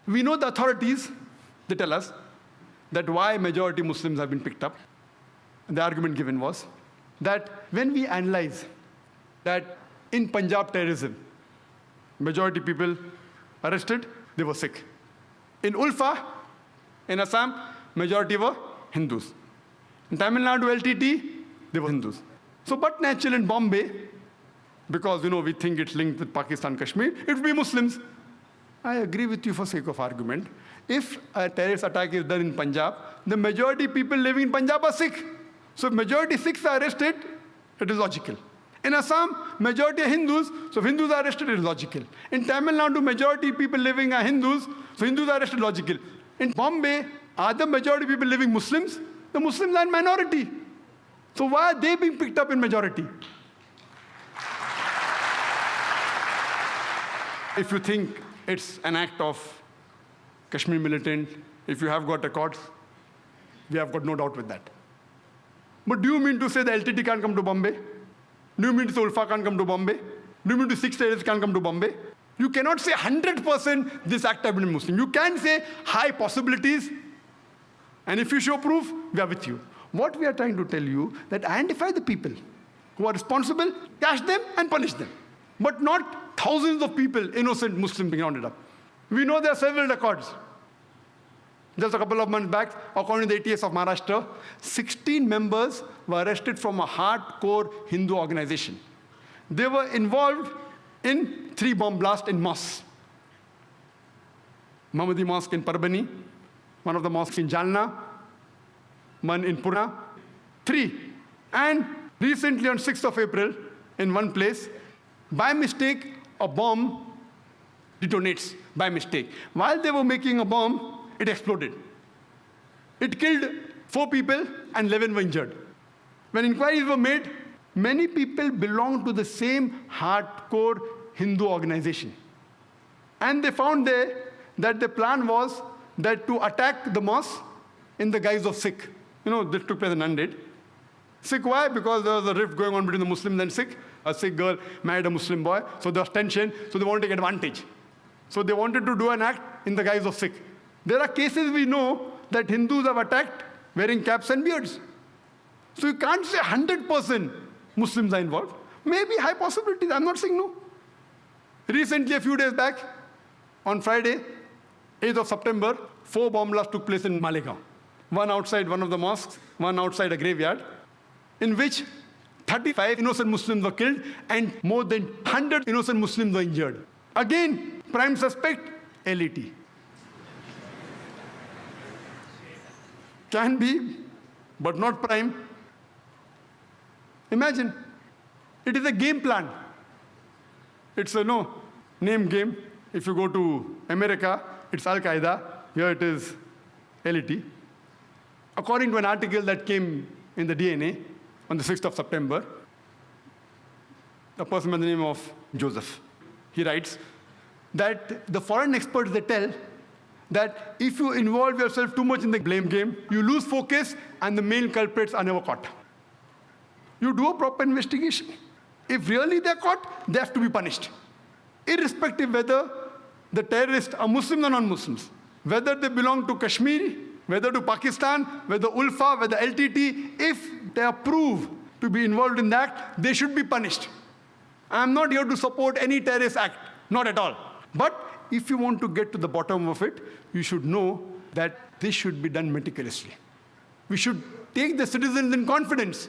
We know the authorities, they tell us that why majority Muslims have been picked up. And the argument given was that when we analyze that in Punjab terrorism, majority people arrested, they were Sikh. In Ulfa, in Assam, majority were Hindus. In Tamil Nadu LTT, they were Hindus. So, but naturally in Bombay, because we think it's linked with Pakistan, Kashmir, it would be Muslims. I agree with you for sake of argument. If a terrorist attack is done in Punjab, the majority people living in Punjab are Sikh. So if majority Sikhs are arrested, it is logical. In Assam, majority are Hindus, so if Hindus are arrested, it is logical. In Tamil Nadu, majority people living are Hindus, so Hindus are arrested, logical. In Bombay, are the majority people living Muslims? The Muslims are in minority. So why are they being picked up in majority? If you think it's an act of Kashmir militant, if you have got records, we have got no doubt with that. But do you mean to say the LTT can't come to Bombay? Do you mean to say Ulfa can't come to Bombay? Do you mean to say 6 terrorists can't come to Bombay? You cannot say 100% this act have been Muslim. You can say high possibilities, and if you show proof, we are with you. What we are trying to tell you, that identify the people who are responsible, catch them and punish them. But not thousands of people, innocent Muslims being rounded up. We know there are several records. Just a couple of months back, according to the ATS of Maharashtra, 16 members were arrested from a hardcore Hindu organization. They were involved in 3 bomb blasts in mosques. Mahmudi Mosque in Parbani, one of the mosques in Jalna, one in Pune, 3. And recently on 6th of April, in one place, by mistake, a bomb detonates, by mistake. While they were making a bomb, it exploded. It killed 4 people and 11 were injured. When inquiries were made, many people belong to the same hardcore Hindu organization. And they found there that the plan was that to attack the mosque in the guise of Sikh. This took place in Nanded. Sikh, why? Because there was a rift going on between the Muslims and Sikh. A Sikh girl married a Muslim boy, so there was tension, so they wanted to take advantage. So they wanted to do an act in the guise of Sikh. There are cases we know that Hindus have attacked wearing caps and beards. So you can't say 100% Muslims are involved. Maybe high possibilities, I'm not saying no. Recently, a few days back, on Friday, 8th of September, 4 bomb blasts took place in Malegaon. One outside one of the mosques, one outside a graveyard, in which 35 innocent Muslims were killed and more than 100 innocent Muslims were injured. Again, prime suspect, LET. Can be, but not prime. Imagine, it is a game plan. It's a name game. If you go to America, it's Al-Qaeda. Here it is LET. According to an article that came in the DNA on the 6th of September, a person by the name of Joseph, he writes that the foreign experts, they tell that if you involve yourself too much in the blame game, you lose focus and the main culprits are never caught. You do a proper investigation. If really they're caught, they have to be punished. Irrespective whether the terrorists are Muslims or non-Muslims, whether they belong to Kashmir, whether to Pakistan, whether Ulfa, whether LTT, if they are proved to be involved in that, they should be punished. I am not here to support any terrorist act, not at all. But if you want to get to the bottom of it, you should know that this should be done meticulously. We should take the citizens in confidence.